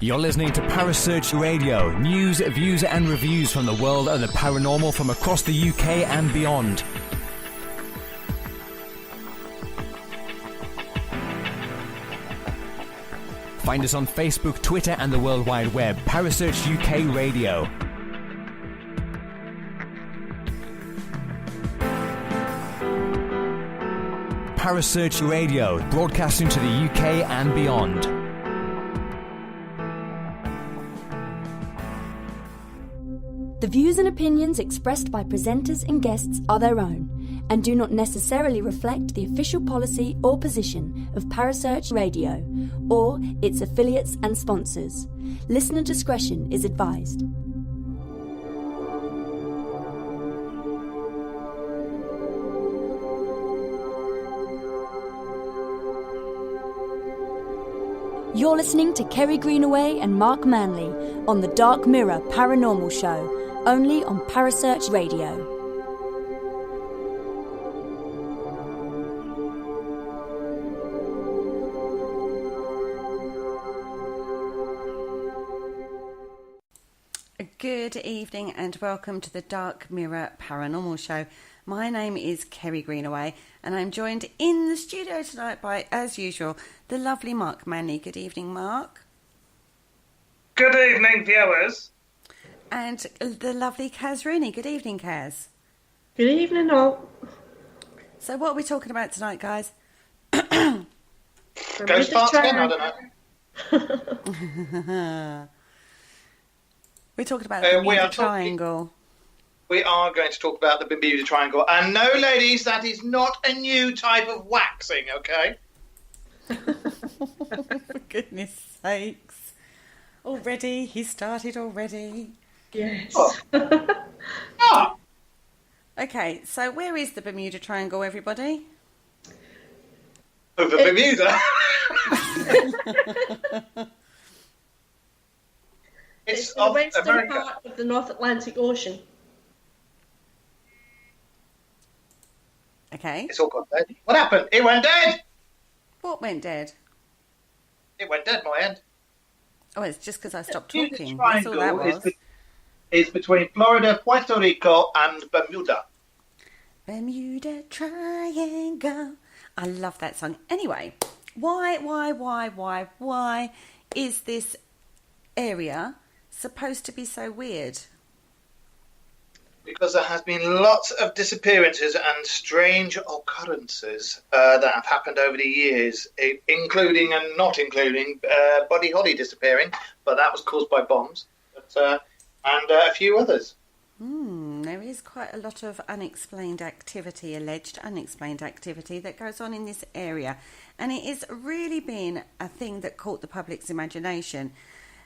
You're listening to Parasearch Radio, news, views and reviews from the world of the paranormal from across the UK and beyond. Find us on Facebook, Twitter and the World Wide Web. Parasearch UK Radio. Parasearch Radio, broadcasting to the UK and beyond. The views and opinions expressed by presenters and guests are their own and do not necessarily reflect the official policy or position of Parasearch Radio or its affiliates and sponsors. Listener discretion is advised. You're listening to Kerry Greenaway and Mark Manley on the Dark Mirror Paranormal Show, only on Parasearch Radio. Good evening and welcome to the Dark Mirror Paranormal Show. My name is Kerry Greenaway and I'm joined in the studio tonight by, as usual, the lovely Mark Manley. Good evening, Mark. Good evening, viewers. And the lovely Caz Rooney. Good evening, Caz. Good evening, all. So what are we talking about tonight, guys? Ghost parts again? I don't know. We're talking about the Bermuda Triangle. We are going to talk about the Bermuda Triangle. And no, ladies, that is not a new type of waxing, okay? For goodness sakes. Already? He started already? Yes. Ah. Okay, so where is the Bermuda Triangle, everybody? Over Bermuda. It's the western part of the North Atlantic Ocean. Okay. It's all gone dead. What happened? It went dead! What went dead? It went dead, my end. Oh, it's just because I stopped The talking. That's all that was. Is between Florida, Puerto Rico and Bermuda. Bermuda Triangle. I love that song. Anyway, why is this area supposed to be so weird? Because there has been lots of disappearances and strange occurrences that have happened over the years, including and not including Buddy Holly disappearing, but that was caused by bombs, and a few others. There is quite a lot of unexplained activity, alleged unexplained activity that goes on in this area, and it has really been a thing that caught the public's imagination.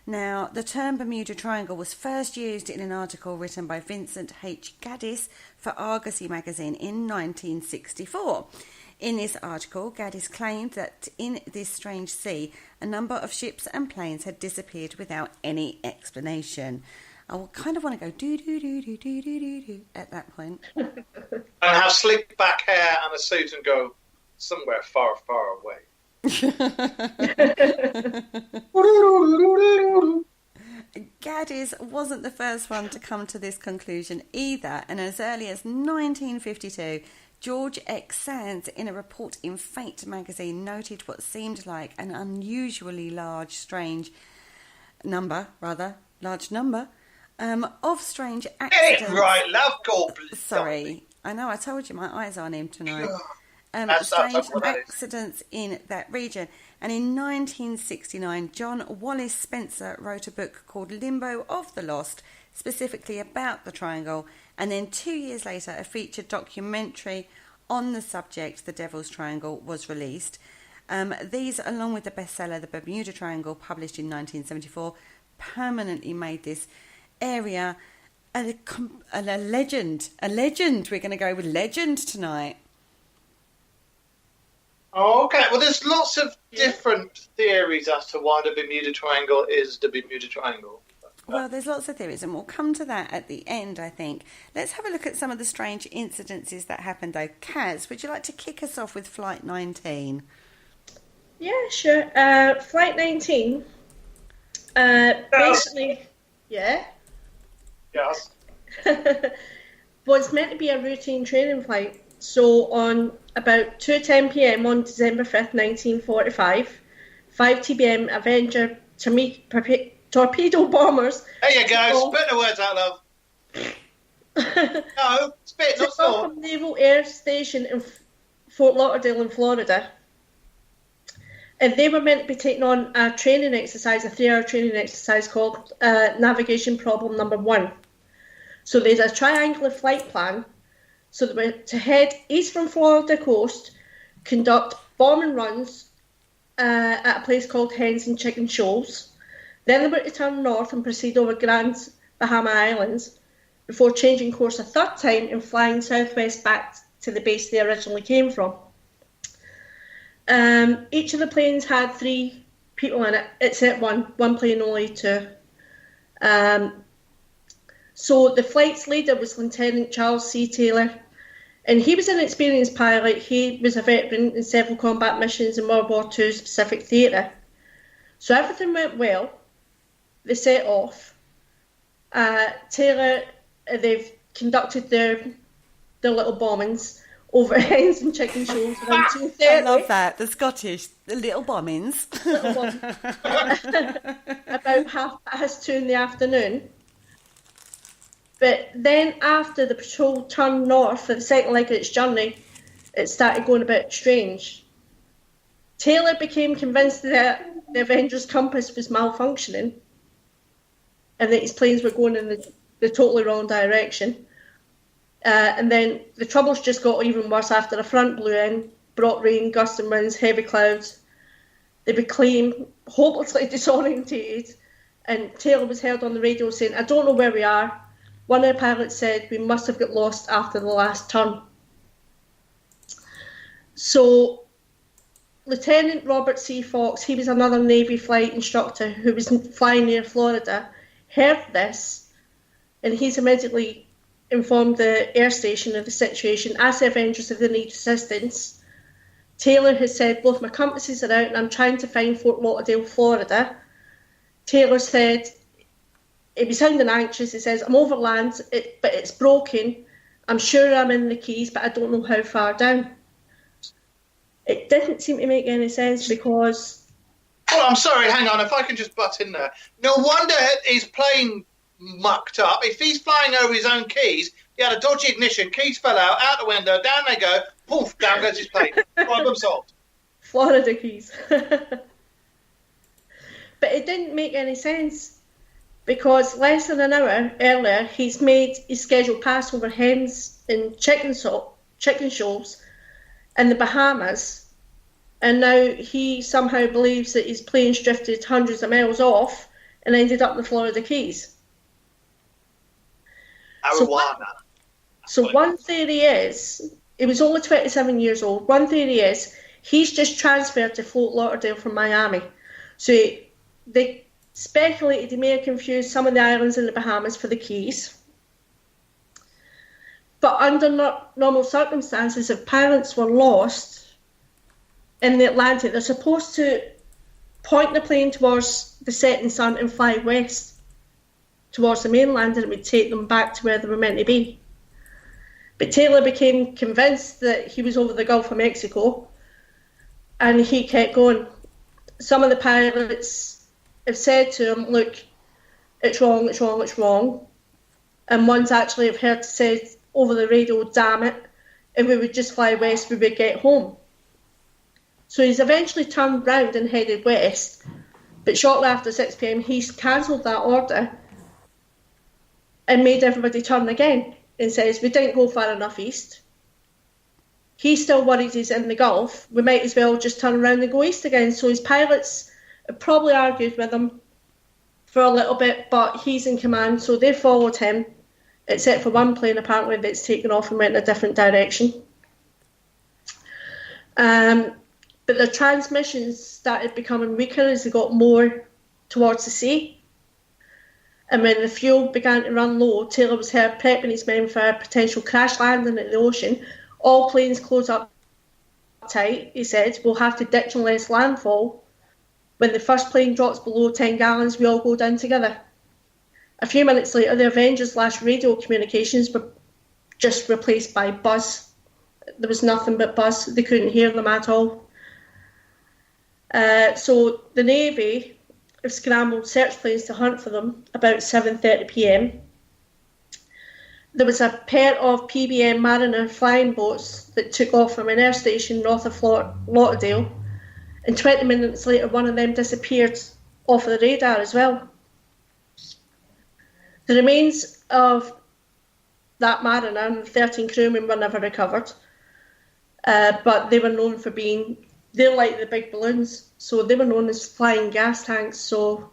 Now, the term Bermuda Triangle was first used in an article written by Vincent H. Gaddis for Argosy magazine in 1964. In this article, Gaddis claimed that in this strange sea, a number of ships and planes had disappeared without any explanation. I kind of want to go do-do-do-do-do-do-do at that point. And have slick back hair and a suit and go somewhere far, far away. Gaddis wasn't the first one to come to this conclusion either, and as early as 1952, George X. Sands, in a report in Fate magazine, noted what seemed like an unusually large number of strange accidents. Get it right, love, God bless. Sorry, I know, I told you my eyes aren't in tonight. That's Strange what that is. accidents in that region. And in 1969, John Wallace Spencer wrote a book called Limbo of the Lost, specifically about the Triangle. And then 2 years later, a featured documentary on the subject, The Devil's Triangle, was released. These, along with the bestseller The Bermuda Triangle, published in 1974, permanently made this area a legend. A legend. We're going to go with legend tonight. Oh, okay. Well, there's lots of different theories as to why the Bermuda Triangle is the Bermuda Triangle. Well, there's lots of theories, and we'll come to that at the end, I think. Let's have a look at some of the strange incidences that happened, though. Kaz, would you like to kick us off with Flight 19? Yeah, sure. Flight 19, basically, yeah? Yes. Was meant to be a routine training flight. So on about 2:10 p.m. on December 5th, 1945, 5 TBM Avenger torpedo bombers... There you go, spit the words out, love. No, spit, not snort. From Naval Air Station in Fort Lauderdale in Florida. And they were meant to be taking on a training exercise, a 3-hour training exercise called Navigation Problem Number 1. So there's a triangular flight plan. So they were to head east from Florida coast, conduct bombing runs at a place called Hens and Chicken Shoals. Then they were to turn north and proceed over Grand Bahama Islands before changing course a third time and flying southwest back to the base they originally came from. Each of the planes had 3 people in it, except one plane only 2. So the flight's leader was Lieutenant Charles C. Taylor, and he was an experienced pilot. He was a veteran in several combat missions in World War II's Pacific Theatre. So everything went well. They set off. Taylor, they've conducted their little bombings over Hens and Chicken Shoals around 2:30. I love that, the Scottish, the little bombings. About 2:30 in the afternoon. But then after the patrol turned north for the second leg of its journey, it started going a bit strange. Taylor became convinced that the Avenger's compass was malfunctioning and that his planes were going in the totally wrong direction. And then the troubles just got even worse after a front blew in, brought rain, gusts and winds, heavy clouds. They became hopelessly disorientated, and Taylor was heard on the radio saying, "I don't know where we are." One of the pilots said, "We must have got lost after the last turn." So Lieutenant Robert C. Fox, he was another Navy flight instructor who was flying near Florida, heard this, and he's immediately informed the air station of the situation, asked the Avengers if they need assistance. Taylor has said, "Both my compasses are out and I'm trying to find Fort Lauderdale, Florida." Taylor said, he was sounding anxious. He says, "I'm over land, but it's broken. I'm sure I'm in the Keys, but I don't know how far down." It didn't seem to make any sense because... Oh, I'm sorry, hang on, if I can just butt in there. No wonder his plane mucked up. If he's flying over his own keys, he had a dodgy ignition, keys fell out the window, down they go, poof, down goes his plane. Problem solved. Florida Keys. But it didn't make any sense because less than an hour earlier, he's made his scheduled pass over Hens and Chicken Shoals in the Bahamas, and now he somehow believes that his plane's drifted hundreds of miles off and ended up in the Florida Keys. So one theory is, he was only 27 years old, one theory is he's just transferred to Fort Lauderdale from Miami. So they speculated he may have confused some of the islands in the Bahamas for the Keys. But under normal circumstances, if pilots were lost in the Atlantic, they're supposed to point the plane towards the setting sun and fly west towards the mainland, and it would take them back to where they were meant to be. But Taylor became convinced that he was over the Gulf of Mexico, and he kept going. Some of the pilots have said to him, "Look, it's wrong, it's wrong, it's wrong." And one's actually have heard said over the radio, "Damn it, if we would just fly west, we would get home." So he's eventually turned round and headed west, but shortly after 6 p.m, he's cancelled that order and made everybody turn again and says, "We didn't go far enough east." He's still worried he's in the Gulf. We might as well just turn around and go east again. So his pilots have probably argued with him for a little bit, but he's in command, so they followed him, except for one plane apparently that's taken off and went in a different direction. But the transmissions started becoming weaker as they got more towards the sea. And when the fuel began to run low, Taylor was heard prepping his men for a potential crash landing at the ocean. All planes close up tight, he said. We'll have to ditch and less landfall. When the first plane drops below 10 gallons, we all go down together. A few minutes later, the Avengers' last radio communications were just replaced by buzz. There was nothing but buzz. They couldn't hear them at all. So the Navy have scrambled search planes to hunt for them about 7:30 p.m. There was a pair of PBM Mariner flying boats that took off from an air station north of Lauderdale, and 20 minutes later one of them disappeared off the radar as well. The remains of that Mariner and 13 crewmen were never recovered, but they were known for they're like the big balloons, so they were known as flying gas tanks, so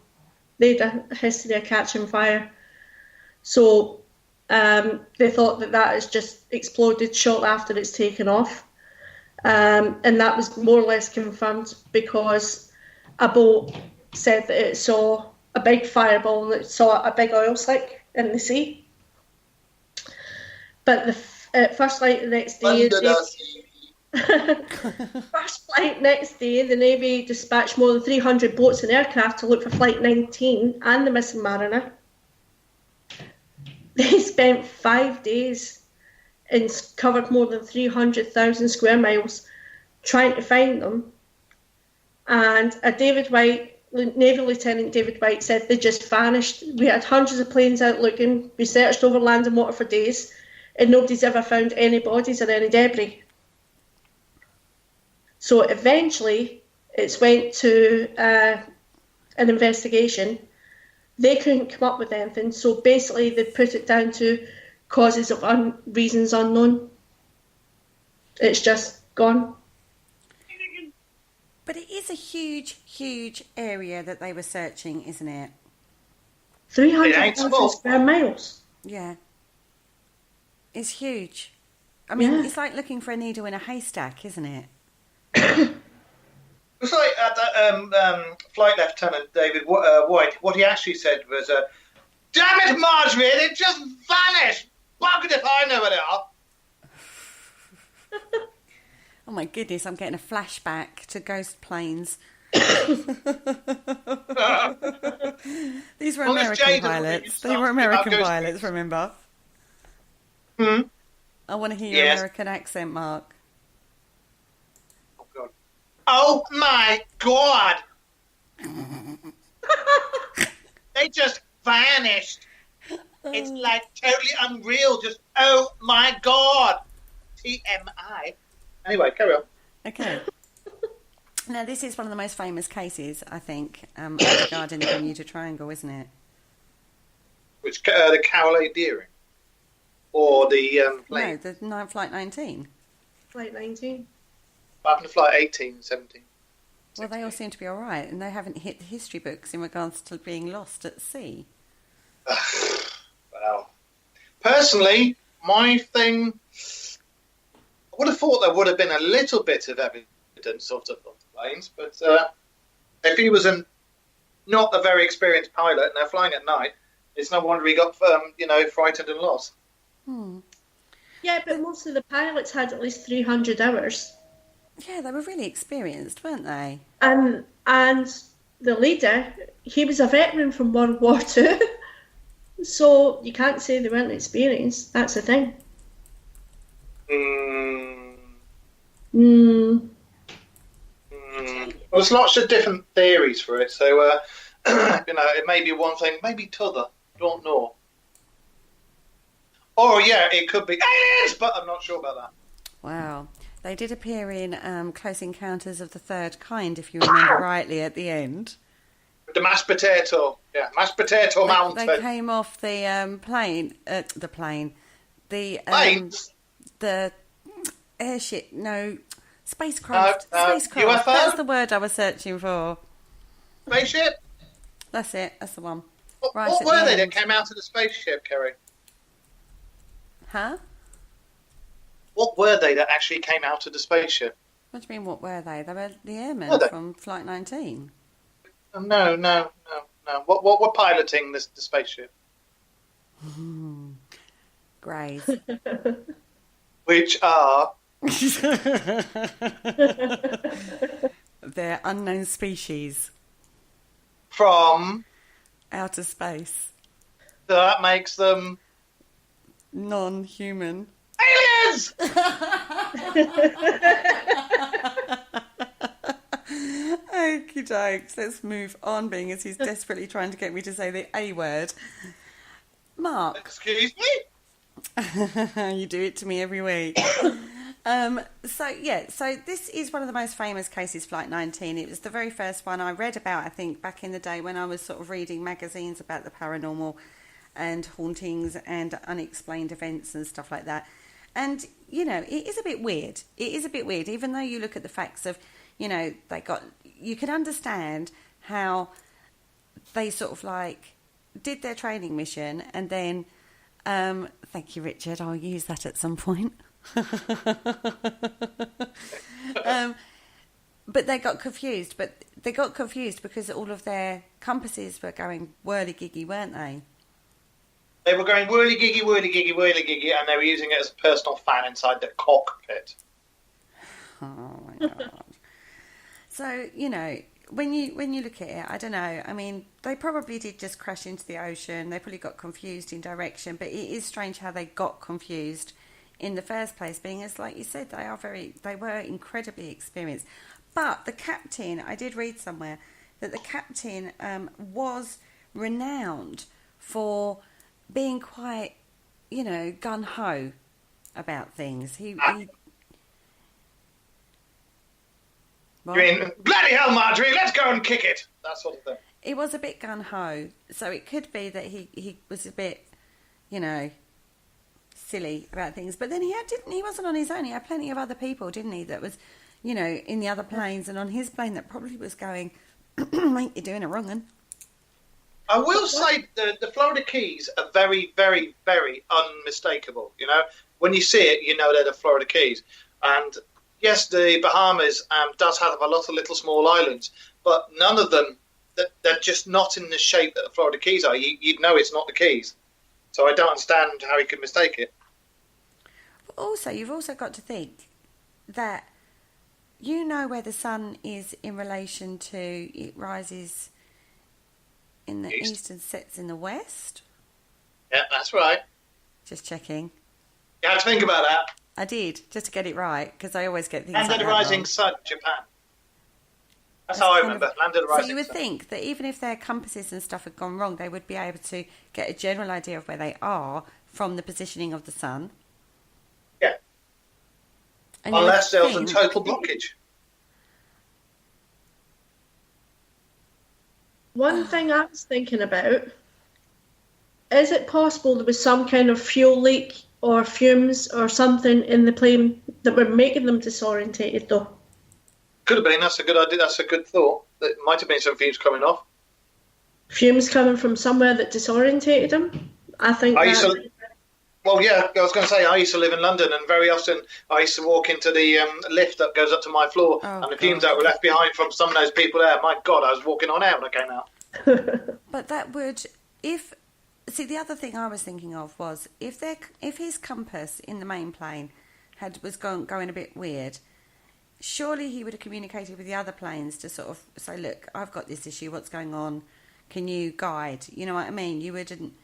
they had a history of catching fire. So they thought that has just exploded shortly after it's taken off. And that was more or less confirmed because a boat said that it saw a big fireball and it saw a big oil slick in the sea. But the first flight the next day... First flight next day, the Navy dispatched more than 300 boats and aircraft to look for Flight 19 and the missing Mariner. They spent 5 days and covered more than 300,000 square miles trying to find them. And Navy Lieutenant David White said they just vanished. We had hundreds of planes out looking. We searched over land and water for days, and nobody's ever found any bodies or any debris. So eventually, it's went to an investigation. They couldn't come up with anything, so basically they put it down to causes of reasons unknown. It's just gone. But it is a huge, huge area that they were searching, isn't it? 300,000 square miles. Yeah. It's huge. I mean, Yeah. It's like looking for a needle in a haystack, isn't it? It's like Flight Lieutenant David White. What he actually said was, "Damn it, Marjorie! They just vanished. Buggered if I know where they are." Oh my goodness, I'm getting a flashback to ghost planes. These were American pilots. They were American pilots, remember? Hmm? I want to hear your American accent, Mark. Oh my God! They just vanished. It's like totally unreal. Just, oh my God! TMI. Anyway, carry on. Okay. Now, this is one of the most famous cases, I think, regarding the Bermuda Triangle, isn't it? Which, the Cowley Deering? Or the plane? No, the Flight 19. Flight 19. What happened to Flight 18, 17? Well, they all seem to be all right, and they haven't hit the history books in regards to being lost at sea. Well, personally, my thing... I would have thought there would have been a little bit of evidence of the planes, but if he was not a very experienced pilot and they're flying at night, it's no wonder he got, frightened and lost. Yeah, but most of the pilots had at least 300 hours. Yeah, they were really experienced, weren't they? And the leader, he was a veteran from World War II, so you can't say they weren't experienced. That's the thing. Well, there's lots of different theories for it, so it may be one thing, maybe t'other. Don't know. Or it could be aliens, but I'm not sure about that. Wow. They did appear in Close Encounters of the Third Kind, if you remember rightly, at the end. The mashed potato. Yeah, mashed potato mountain. They came off the plane. Planes? The airship, spacecraft. UFO? That's the word I was searching for. Spaceship? That's it, that's the one. What were they that came out of the spaceship, Kerry? Huh? What were they that actually came out of the spaceship? What do you mean, what were they? They were the airmen Were they? from Flight 19. No. No. What we're piloting the spaceship? Greys. Which are They're unknown species. from... Outer space. That makes them... Non-human. aliens! Okie dokes, let's move on, being as he's desperately trying to get me to say the A word. Mark. Excuse me? You do it to me every week. So this is one of the most famous cases, Flight 19. It was the very first one I read about, I think, back in the day when I was sort of reading magazines about the paranormal and hauntings and unexplained events and stuff like that. And, you know, it is a bit weird. It is a bit weird, even though you look at the facts of, you know, you can understand how they sort of like did their training mission and then, thank you, Richard, I'll use that at some point. But they got confused. But they got confused because all of their compasses were going whirly-giggy, weren't they? They were going whirly-giggy, whirly-giggy, whirly-giggy, and they were using it as a personal fan inside the cockpit. Oh, my God. So, you know, when you look at it, I don't know. I mean, they probably did just crash into the ocean. They probably got confused in direction. But it is strange how they got confused in the first place, being as, like you said, they were incredibly experienced. But the captain, I did read somewhere that the captain was renowned for being quite, you know, gung-ho about things. He You mean, bloody hell, Marjorie, let's go and kick it! That sort of thing. It was a bit gung-ho, so it could be that he was a bit, you know, silly about things. But then he wasn't on his own. He had plenty of other people, didn't he, that was, you know, in the other planes and on his plane that probably was going, mate, you're doing it wrong, then. I will say the Florida Keys are very, very, very unmistakable. You know, when you see it, you know they're the Florida Keys. And yes, the Bahamas does have a lot of little small islands, but none of them, they're just not in the shape that the Florida Keys are. You'd know it's not the Keys. So I don't understand how he could mistake it. But also, you've also got to think that you know where the sun is in relation to it rises in the east and sets in the west. Yeah, that's right. Just checking. You had to think about that. I did, just to get it right, because I always get things Land like of the that Rising wrong. Sun, Japan. That's how I remember. Land of the Rising Sun. So you would think that even if their compasses and stuff had gone wrong, they would be able to get a general idea of where they are from the positioning of the sun. Yeah. And unless there was a total blockage. One thing I was thinking about, is it possible there was some kind of fuel leak or fumes or something in the plane that were making them disorientated though? Could have been. That's a good idea. That's a good thought. There might have been some fumes coming off. Fumes coming from somewhere that disorientated them? I think well, yeah, I was going to say, I used to live in London, and very often I used to walk into the lift that goes up to my floor, and the fumes that were left behind from some of those people there, my God, I was walking on air when I came out. But that would, the other thing I was thinking of was, if his compass in the main plane was going a bit weird, surely he would have communicated with the other planes to sort of say, look, I've got this issue, what's going on, can you guide? You know what I mean? You wouldn't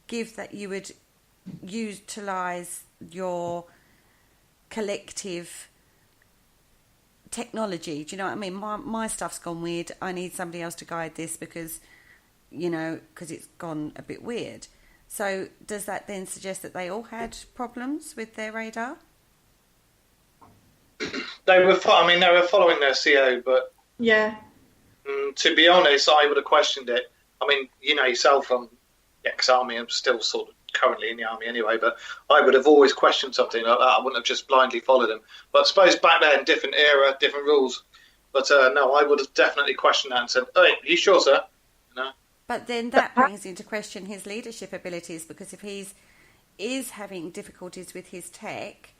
give that, you would utilise your collective technology. Do you know what I mean? My stuff's gone weird. I need somebody else to guide this because it's gone a bit weird. So does that then suggest that they all had problems with their radar? They were following their CO, but yeah. To be honest, I would have questioned it. I mean, you know yourself, I'm ex-army. I'm still sort of currently in the army anyway, but I would have always questioned something like that. I wouldn't have just blindly followed them. But I suppose back then, different era, different rules. But no, I would have definitely questioned that and said, "Hey, are you sure, sir?" You know. But then that brings into question his leadership abilities, because if he's having difficulties with his tech,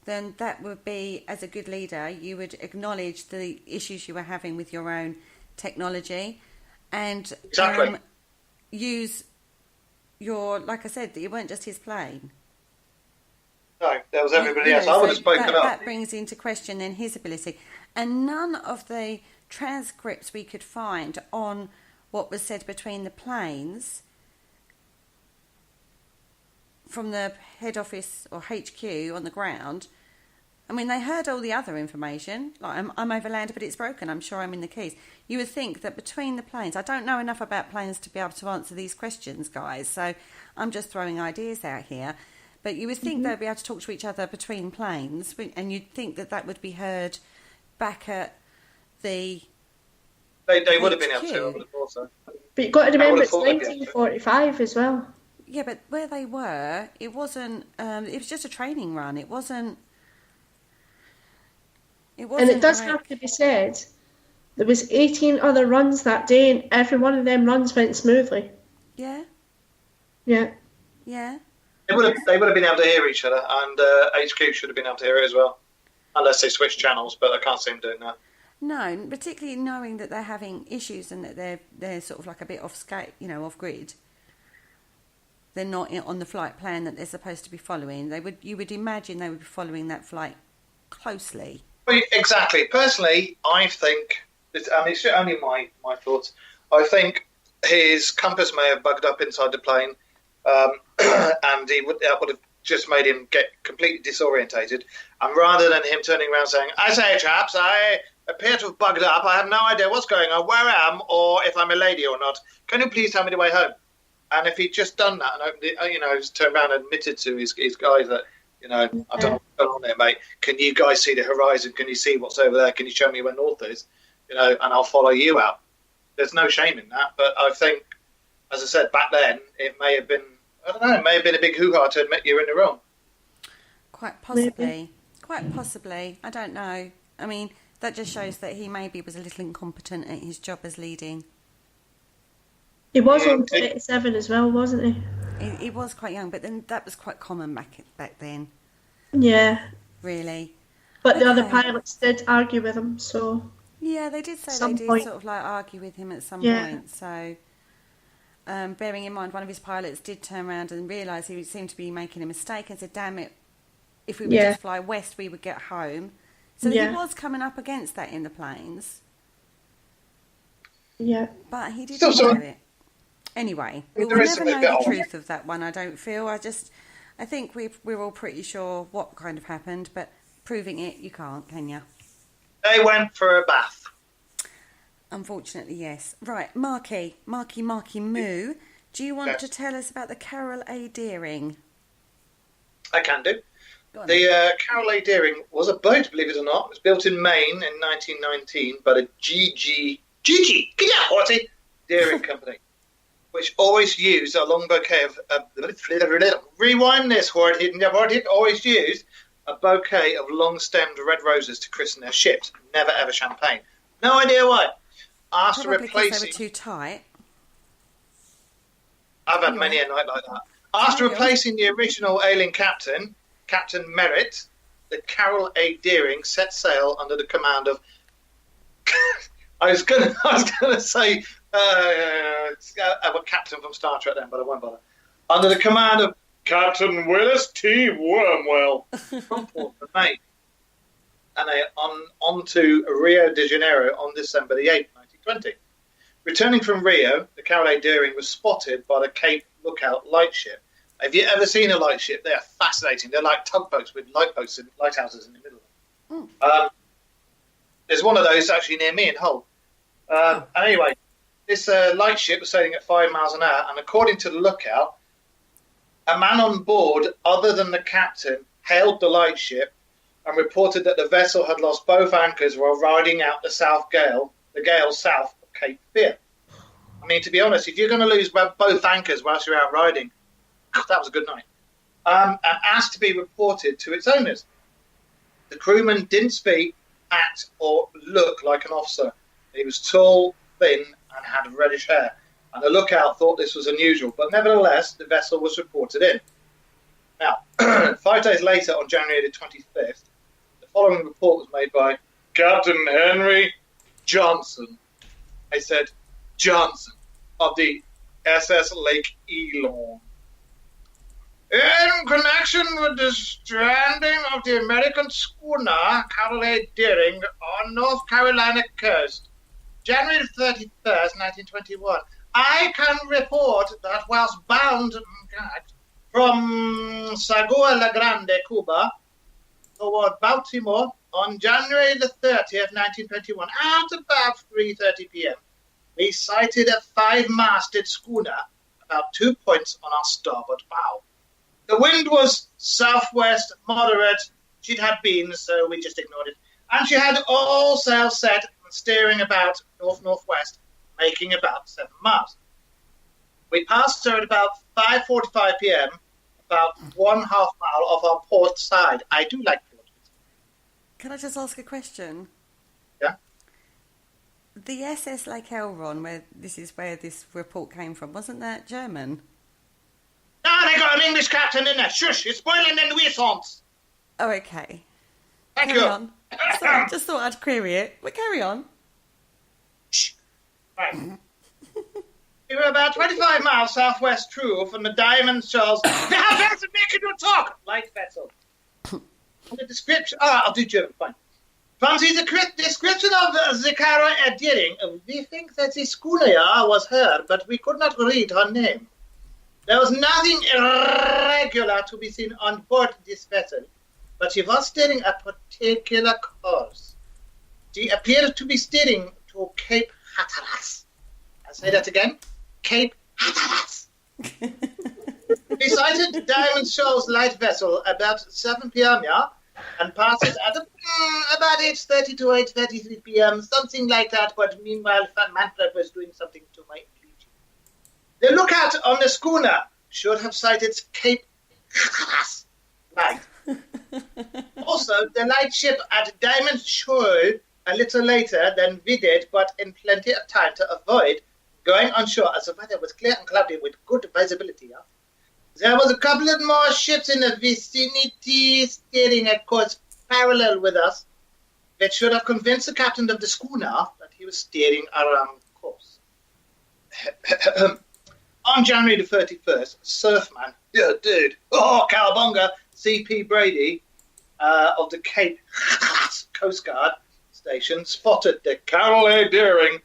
then that would be, as a good leader, you would acknowledge the issues you were having with your own technology, and exactly. use your, like I said, it weren't just his plane. No, there was everybody else. I would have spoken up. That brings into question then his ability. And none of the transcripts we could find on what was said between the planes from the head office or HQ on the ground. I mean, they heard all the other information. Like, I'm over land, but it's broken. I'm sure I'm in the Keys. You would think that between the planes, I don't know enough about planes to be able to answer these questions, guys. So I'm just throwing ideas out here. But you would think they'd be able to talk to each other between planes, and you'd think that would be heard back at the. They would have been able to. I would have thought so. But you've got to remember it's 1945 as well. Yeah, but where they were, it wasn't. It was just a training run. It wasn't. And it does have to be said, there was 18 other runs that day, and every one of them runs went smoothly. Yeah. Yeah. Yeah. They would have been able to hear each other, and HQ should have been able to hear it as well, unless they switched channels. But I can't see them doing that. No, particularly knowing that they're having issues and that they're sort of like a bit off scale, off grid. They're not on the flight plan that they're supposed to be following. You would imagine they would be following that flight closely. Well, exactly. Personally, I think, it's only my thoughts, I think his compass may have bugged up inside the plane, and that would have just made him get completely disorientated. And rather than him turning around saying, "I say, chaps, I appear to have bugged up. I have no idea what's going on, where I am, or if I'm a lady or not. Can you please tell me the way home?" And if he'd just done that and opened it, just turned around and admitted to his guys that, I don't know what's going on there, mate. Can you guys see the horizon? Can you see what's over there? Can you show me where north is? And I'll follow you out. There's no shame in that. But I think, as I said, back then, it may have been, it may have been a big hoo-ha to admit you're in the wrong. Quite possibly. Quite possibly. I don't know. I mean, that just shows that he maybe was a little incompetent at his job as leading. He was on 27 as well, wasn't he? He was quite young, but then that was quite common back then. Yeah. Really. But the other pilots did argue with him, so... Yeah, they did say they did sort of like argue with him at some point. So, bearing in mind, one of his pilots did turn around and realise he seemed to be making a mistake and said, "Damn it, if we would just fly west, we would get home." So he was coming up against that in the planes. Yeah. But he didn't know it. Anyway, we'll never know the truth of that one, I don't feel. I think we're all pretty sure what kind of happened, but proving it, you can't, can you? They went for a bath. Unfortunately, yes. Right, Marky Moo, do you want to tell us about the Carol A. Deering? I can do. The Carol A. Deering was a boat, believe it or not. It was built in Maine in 1919 by the Gigi, get out, Horty, Deering Company, which always used a long bouquet of... rewind this, Horty, always used a bouquet of long-stemmed red roses to christen their ships. Never, ever champagne. No idea why. After Probably replacing... because they were too tight. I've had many a night like that. After replacing the original ailing captain, Captain Merritt, the Carol A. Deering set sail under the command of... I was gonna say a captain from Star Trek then, but I won't bother. Under the command of Captain Willis T. Wormwell from Port of Maine, and on to Rio de Janeiro on December the 8th, 1920. Returning from Rio, the Carol A. Deering was spotted by the Cape Lookout lightship. Have you ever seen a lightship? They are fascinating. They're like tugboats with lighthouses in the middle of them. There's one of those actually near me in Hull. And anyway, this lightship was sailing at 5 miles an hour, and according to the lookout, a man on board, other than the captain, hailed the lightship and reported that the vessel had lost both anchors while riding out the gale south of Cape Fear. I mean, to be honest, if you're going to lose both anchors whilst you're out riding, that was a good night. And asked to be reported to its owners. The crewman didn't speak, act, or look like an officer. He was tall, thin, and had reddish hair. And the lookout thought this was unusual, but nevertheless, the vessel was reported in. Now, 5 days later, on January the 25th, the following report was made by Captain Henry Johnson. I said Johnson, of the SS Lake Elon. In connection with the stranding of the American schooner Caroline Deering on North Carolina coast, January 31st, 1921, I can report that whilst bound from Sagua La Grande, Cuba, toward Baltimore on January the 30th, 1921, at about 3:30 p.m., we sighted a 5-masted schooner about 2 points on our starboard bow. The wind was southwest, moderate. She'd had beans, so we just ignored it. And she had all sails set and steering about north-northwest, making about 7 miles. We passed her at about 5:45 p.m., about 1/2 mile off our port side. I do like port. Can I just ask a question? Yeah? The SS Lake Elron, where this report came from, wasn't that German? No, they got an English captain in there. Shush, it's spoiling in the wheelsons. Oh, okay. Thank Carry you. on. Sorry, just thought I'd query it. But carry on. Shh. Right. We were about 25 miles southwest true from the Diamond Shoals. Now that's making you talk! Light vessel. The description... I'll do German, fine. From the description of the Caroline Deering, we think that the schooner was her, but we could not read her name. There was nothing irregular to be seen on board this vessel, but she was steering a particular course. She appeared to be steering to Cape Hatteras. I'll say that again. Cape Hatteras. We sighted the Diamond Shoals light vessel about 7 p.m., yeah? And passed it at about 8:30 to 8:33 p.m., something like that, but meanwhile, Manfred was doing something to my Legion. The lookout on the schooner should have sighted Cape Hatteras light. Also, the lightship at Diamond Shoal a little later than we did, but in plenty of time to avoid going on shore as the weather was clear and cloudy with good visibility. Yeah? There was a couple of more ships in the vicinity steering a course parallel with us that should have convinced the captain of the schooner that he was steering a wrong course. On January the 31st, Surfman, Cowabunga, C.P. Brady of the Cape Coast Guard Station spotted the Caroline Deering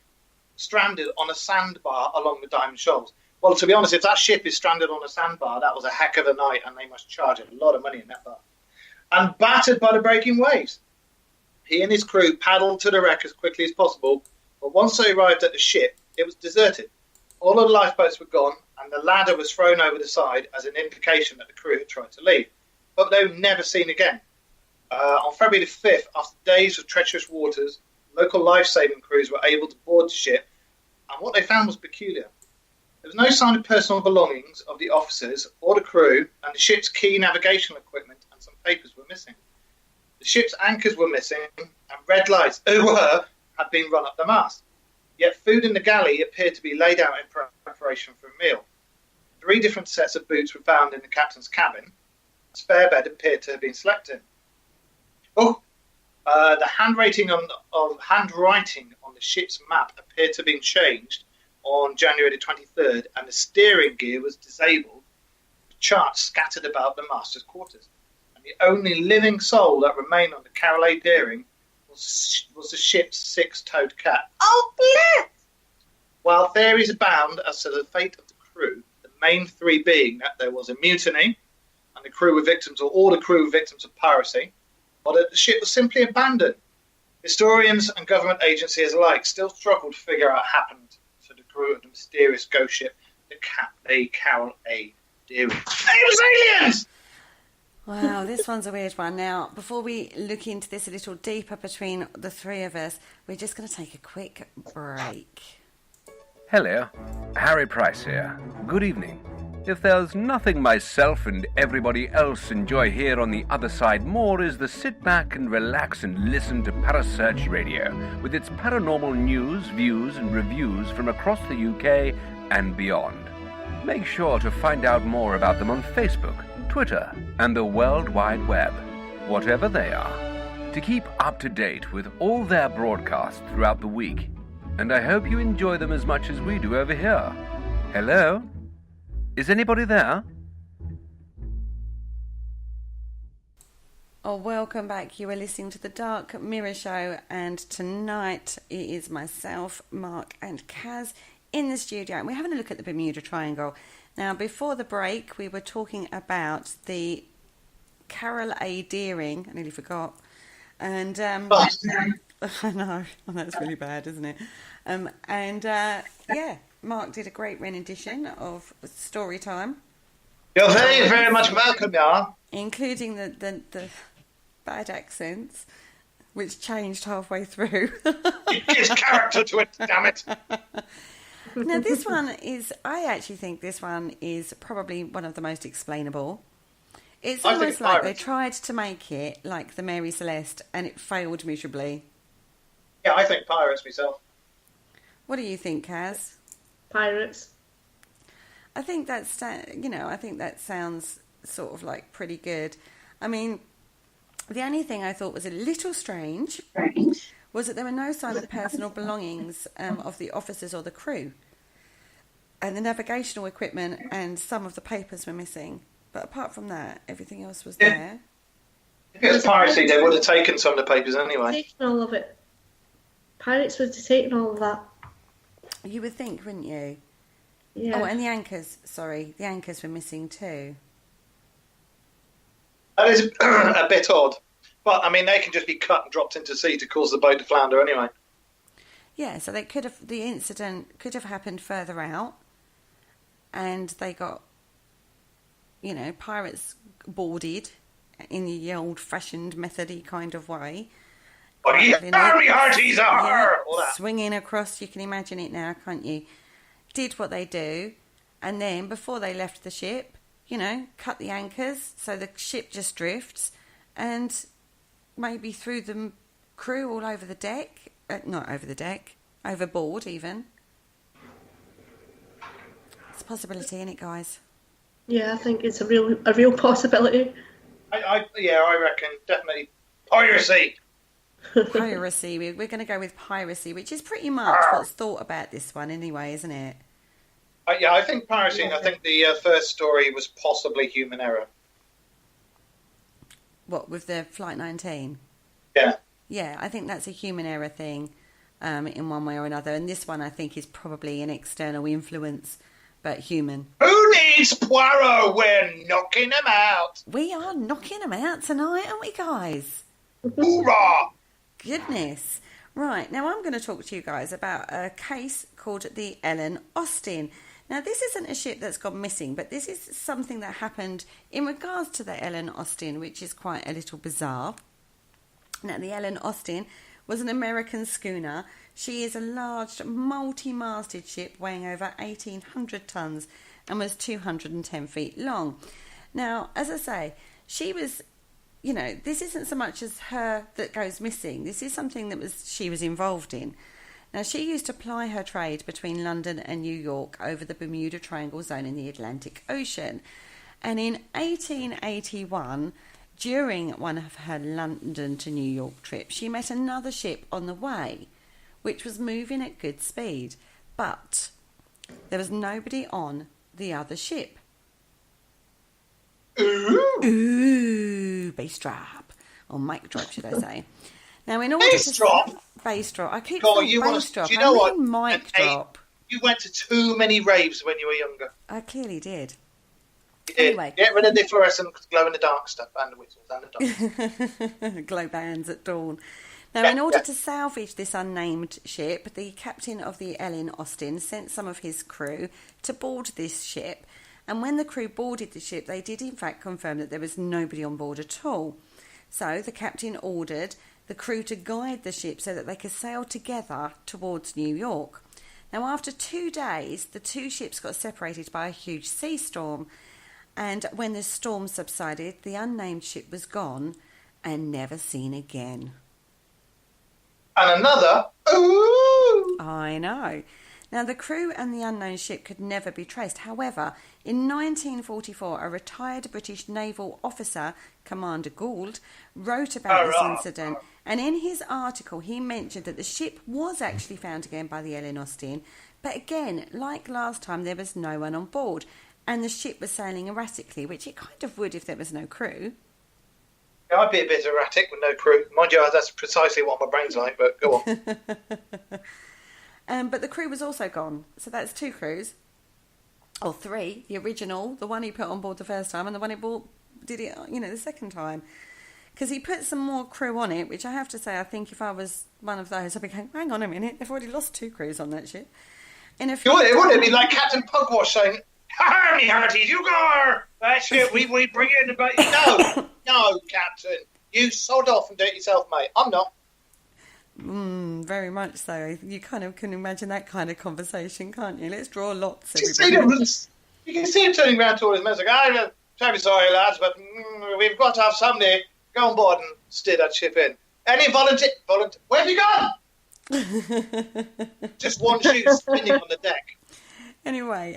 stranded on a sandbar along the Diamond Shoals. Well, to be honest, if that ship is stranded on a sandbar, that was a heck of a night, and they must charge a lot of money in that bar. And battered by the breaking waves. He and his crew paddled to the wreck as quickly as possible, but once they arrived at the ship, it was deserted. All of the lifeboats were gone, and the ladder was thrown over the side as an indication that the crew had tried to leave. But they were never seen again. On February the 5th, after days of treacherous waters, local life-saving crews were able to board the ship, and what they found was peculiar. There was no sign of personal belongings of the officers or the crew, and the ship's key navigational equipment and some papers were missing. The ship's anchors were missing, and red lights, had been run up the mast. Yet food in the galley appeared to be laid out in preparation for a meal. 3 different sets of boots were found in the captain's cabin. A spare bed appeared to have been slept in. The handwriting on the ship's map appeared to have been changed on January the 23rd, and the steering gear was disabled. The charts scattered about the master's quarters. And the only living soul that remained on the Caroline Deering was the ship's 6-toed cat. Oh, bless! While theories abound as to the fate of the crew, the main 3 being that there was a mutiny, and the crew were victims, or all the crew were victims of piracy, or that the ship was simply abandoned. Historians and government agencies alike still struggle to figure out what happened to the crew of the mysterious ghost ship, the Carol A. Deering. It was aliens! Wow, this one's a weird one. Now, before we look into this a little deeper between the 3 of us, we're just going to take a quick break. Hello, Harry Price here. Good evening. If there's nothing myself and everybody else enjoy here on the other side more is the sit back and relax and listen to Parasearch Radio with its paranormal news, views and reviews from across the UK and beyond. Make sure to find out more about them on Facebook, Twitter and the World Wide Web, whatever they are, to keep up to date with all their broadcasts throughout the week. And I hope you enjoy them as much as we do over here. Hello? Is anybody there? Oh, welcome back. You are listening to the Dark Mirror Show, and tonight it is myself, Mark and Caz in the studio, and we're having a look at the Bermuda Triangle. Now, before the break, we were talking about the Carol A. Deering. I nearly forgot. And I know, that's really bad, isn't it? Yeah, Mark did a great rendition of Story Time. You're very, very much welcome, yeah. Including the bad accents, which changed halfway through. It gives character to it, damn it. Now, this one is, I actually think this one is probably one of the most explainable. It's almost like they tried to make it like the Mary Celeste and it failed miserably. Yeah, I think pirates myself. What do you think, Caz? Pirates. I think that's, I think that sounds sort of like pretty good. I mean, the only thing I thought was a little strange was that there were no sign of personal belongings of the officers or the crew. And the navigational equipment and some of the papers were missing. But apart from that, everything else was there. If it was piracy, they would have taken some of the papers anyway. Taken all of it. Pirates would have taken all of that. You would think, wouldn't you? Yeah. Oh, and the anchors. Sorry, the anchors were missing too. That is a bit odd. But, I mean, they can just be cut and dropped into sea to cause the boat to flounder anyway. Yeah, so the incident could have happened further out. And they got, pirates boarded in the old-fashioned, methody kind of way. But hearties are! Swinging across, you can imagine it now, can't you? Did what they do, and then before they left the ship, cut the anchors so the ship just drifts, and maybe threw the crew all over the deck. Not over the deck, overboard even. It's a possibility, isn't it, guys? Yeah, I think it's a real possibility. I reckon definitely piracy. Piracy. We're going to go with piracy, which is pretty much what's thought about this one anyway, isn't it? I think piracy, and I think the first story was possibly human error. What, with the Flight 19? Yeah. Yeah, I think that's a human error thing in one way or another. And this one, I think, is probably an external influence, but human. Who needs Poirot? We're knocking him out. We are knocking him out tonight, aren't we, guys? Hoorah! Goodness. Right, now I'm going to talk to you guys about a case called the Ellen Austin. Now, this isn't a ship that's gone missing, but this is something that happened in regards to the Ellen Austin, which is quite a little bizarre. Now, the Ellen Austin was an American schooner. She is a large, multi-masted ship weighing over 1,800 tonnes and was 210 feet long. Now, as I say, she was, this isn't so much as her that goes missing. This is something that she was involved in. Now, she used to ply her trade between London and New York over the Bermuda Triangle zone in the Atlantic Ocean. And in 1881, during one of her London to New York trips, she met another ship on the way, which was moving at good speed. But there was nobody on the other ship. Ooh, bass drop. Or mic drop, should I say. Now, in order bass drop? Bass drop. I keep God, saying bass drop. Do you know what? Mic drop. You went to too many raves when you were younger. I clearly did. You did. Anyway. Get rid of the fluorescent glow-in-the-dark stuff and the whistles and the dogs. Glow bands at dawn. Now, in order to salvage this unnamed ship, the captain of the Ellen Austin sent some of his crew to board this ship. And when the crew boarded the ship, they did in fact confirm that there was nobody on board at all. So the captain ordered the crew to guide the ship so that they could sail together towards New York. Now, after 2 days, the two ships got separated by a huge sea storm. And when the storm subsided, the unnamed ship was gone and never seen again. And another, ooh! I know. Now, the crew and the unknown ship could never be traced. However, in 1944, a retired British naval officer, Commander Gould, wrote about this incident. And in his article, he mentioned that the ship was actually found again by the Ellen Austin, But again, like last time, there was no one on board, and the ship was sailing erratically, which it kind of would if there was no crew. Yeah, I'd be a bit erratic with no crew. Mind you, that's precisely what my brain's like, but go on. But the crew was also gone, so that's 2 crews. Or 3. The original, the one he put on board the first time, and the one he did it, the second time. Because he put some more crew on it, which I have to say, I think if I was one of those, I'd be going, hang on a minute, they've already lost 2 crews on that ship. It would be like Captain Pugwash saying, "Ha, me hearties, you go! That's it, we bring in the boat." No, Captain, you sod off and do it yourself, mate. I'm not. Very much so. You kind of can imagine that kind of conversation, can't you? Let's draw lots. You can see him turning around to all his mates like, "I'm terribly sorry, lads, but we've got to have somebody go on board and steer that ship in. Any volunteer? Where have you gone?" Just one shoe spinning on the deck. Anyway,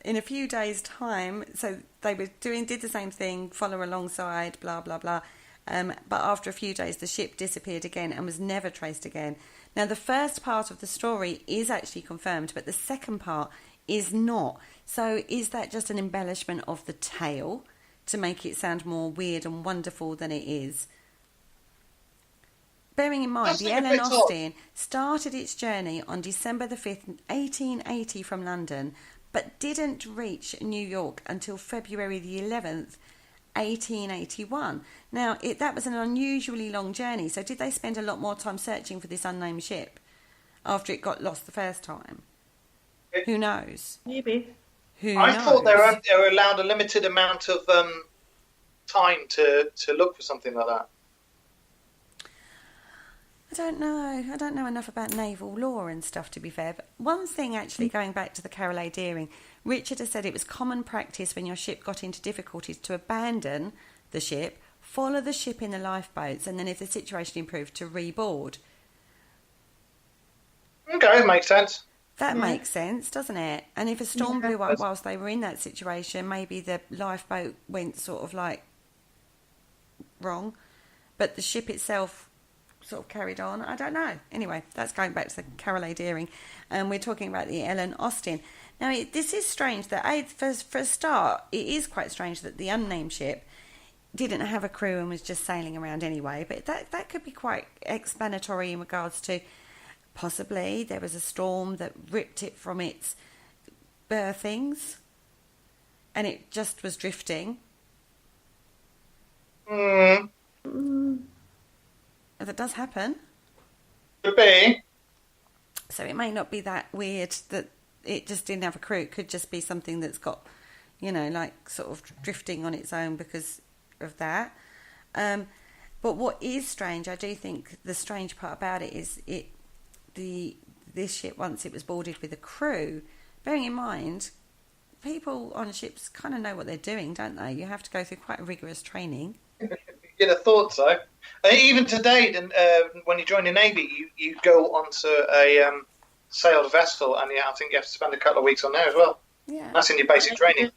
in a few days' time, so they did the same thing, follow alongside, blah, blah, blah. But after a few days, the ship disappeared again and was never traced again. Now, the first part of the story is actually confirmed, but the second part is not. So is that just an embellishment of the tale to make it sound more weird and wonderful than it is? Bearing in mind, the Ellen Austin started its journey on December the 5th, 1880 from London, but didn't reach New York until February the 11th, 1881. Now, that was an unusually long journey, so did they spend a lot more time searching for this unnamed ship after it got lost the first time? Who knows? Maybe. I thought they were allowed a limited amount of time to look for something like that. I don't know enough about naval law and stuff, to be fair. But one thing, actually, going back to the Caroline Deering, Richard has said it was common practice when your ship got into difficulties to abandon the ship, follow the ship in the lifeboats, and then if the situation improved, to reboard. Okay, makes sense. That makes sense, doesn't it? And if a storm blew up whilst they were in that situation, maybe the lifeboat went sort of like wrong, but the ship itself sort of carried on. I don't know. Anyway, that's going back to the Caroline Deering, and we're talking about the Ellen Austin. Now, this is strange that, for a start, it is quite strange that the unnamed ship didn't have a crew and was just sailing around anyway, but that could be quite explanatory in regards to possibly there was a storm that ripped it from its berthings and it just was drifting. That does happen. Could be. So it may not be that weird that it just didn't have a crew. It could just be something that's got, like sort of drifting on its own because of that. But what is strange, I do think the strange part about it is this ship, once it was boarded with a crew, bearing in mind, people on ships kind of know what they're doing, don't they? You have to go through quite a rigorous training. You'd have thought so. Even today, when you join the Navy, you go onto a sailed vessel, and I think you have to spend a couple of weeks on there as well. Yeah, that's in your basic training.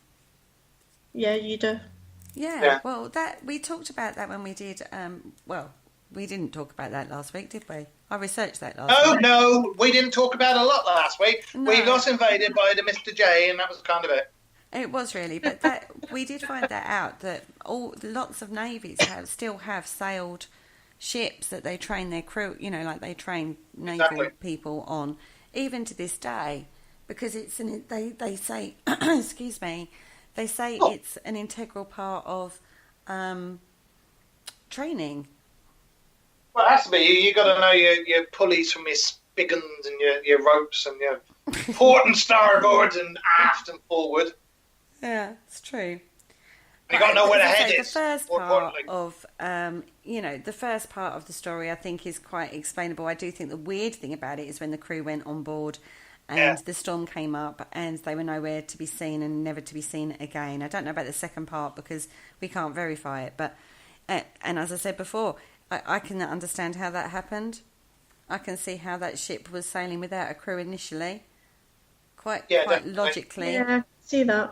Yeah, you do. Yeah. Well, we talked about that when we did. We didn't talk about that last week, did we? I researched that last week. No, we didn't talk about it a lot last week. No. We got invaded by the Mr. J, and that was kind of it. It was really, but we did find that out, that lots of navies still have sailed ships that they train their crew, like they train naval people on, even to this day, because they say, excuse me, they say it's an integral part of training. Well, it has to be. You got to know your pulleys from your spiggins and your ropes and your port and starboard and aft and forward. Yeah, it's true. You got to know where the head is. The first part of, the first part of the story, I think, is quite explainable. I do think the weird thing about it is when the crew went on board and the storm came up and they were nowhere to be seen and never to be seen again. I don't know about the second part because we can't verify it. But and as I said before, I can understand how that happened. I can see how that ship was sailing without a crew initially. Quite logically. Yeah, see that.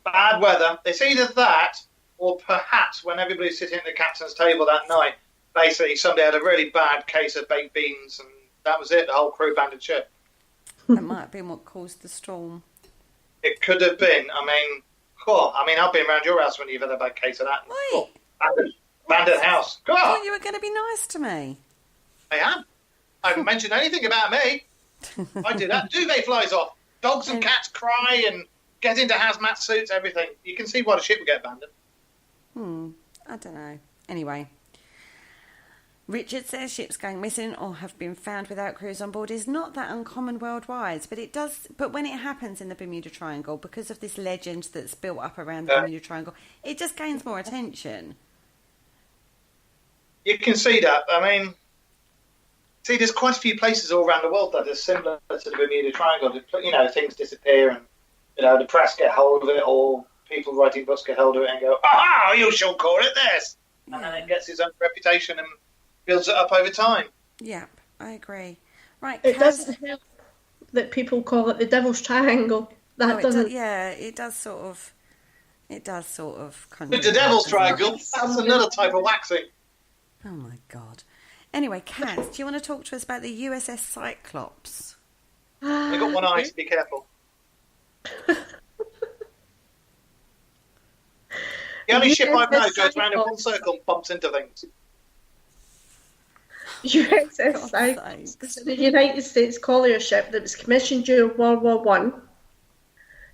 Bad weather. It's either that or perhaps when everybody's sitting at the captain's table that night, basically somebody had a really bad case of baked beans and that was it. The whole crew abandoned ship. That might have been what caused the storm. It could have been. I mean, I've been around your house when you've had a bad case of that. Wait. Abandoned house. I thought you were going to be nice to me. I am. I haven't mentioned anything about me. I do that. Duvet flies off. Dogs and cats cry and get into hazmat suits, everything. You can see why the ship would get abandoned. I don't know. Anyway. Richard says ships going missing or have been found without crews on board is not that uncommon worldwide, but when it happens in the Bermuda Triangle, because of this legend that's built up around the Bermuda Triangle, it just gains more attention. You can see that. I mean, there's quite a few places all around the world that are similar to the Bermuda Triangle. You know, things disappear and, you know, the press get hold of it, or people writing books get hold of it and go, "Aha, you shall call it this." And then it gets its own reputation and builds it up over time. Yep, I agree. Right, it doesn't help that people call it the Devil's Triangle. That doesn't. It does sort of. The Devil's Triangle. That's another type of waxing. Oh my God. Anyway, Kaz, do you want to talk to us about the USS Cyclops? They've got one eye, so be careful. The only ship I know goes around in one circle and bumps into things. USS Cyclops is a United States collier ship that was commissioned during World War One.